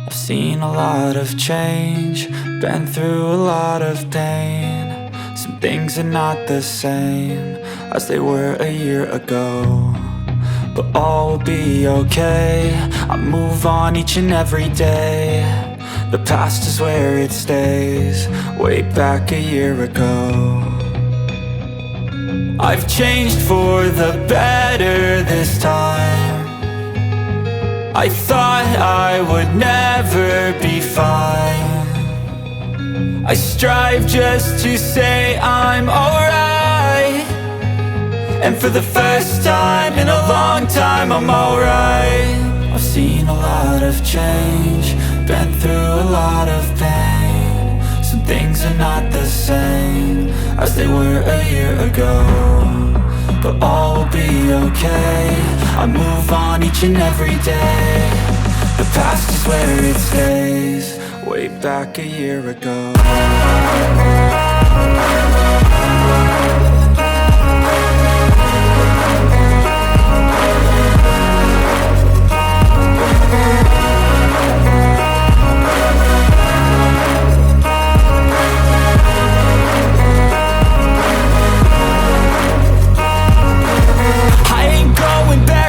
I've seen a lot of change, been through a lot of pain. Some things are not the same as they were a year ago, but all will be okay. I move on each and every day. The past is where it stays, way back a year ago. I've changed for the better this time. I thought I would never be fine. I strive just to say I'm alright, and for the first time in a long time I'm alright. I've seen a lot of change, been through a lot of pain. Some things are not the same as they were a year ago, but all will be okay. I move on each and every day. The past is where it stays, way back a year ago.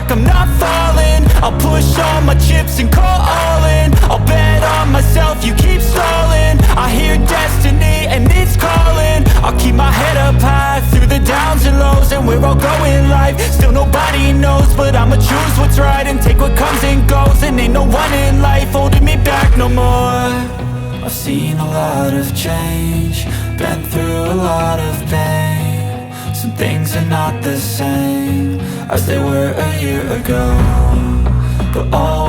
I'm not falling, I'll push all my chips and call all in. I'll bet on myself, you keep stalling. I hear destiny and it's calling. I'll keep my head up high through the downs and lows, and we're all going life. Still nobody knows, but I'ma choose what's right and take what comes and goes. And ain't no one in life holding me back no more. I've seen a lot of change, been through a lot of pain. Some things are not the same as they were a year ago, but all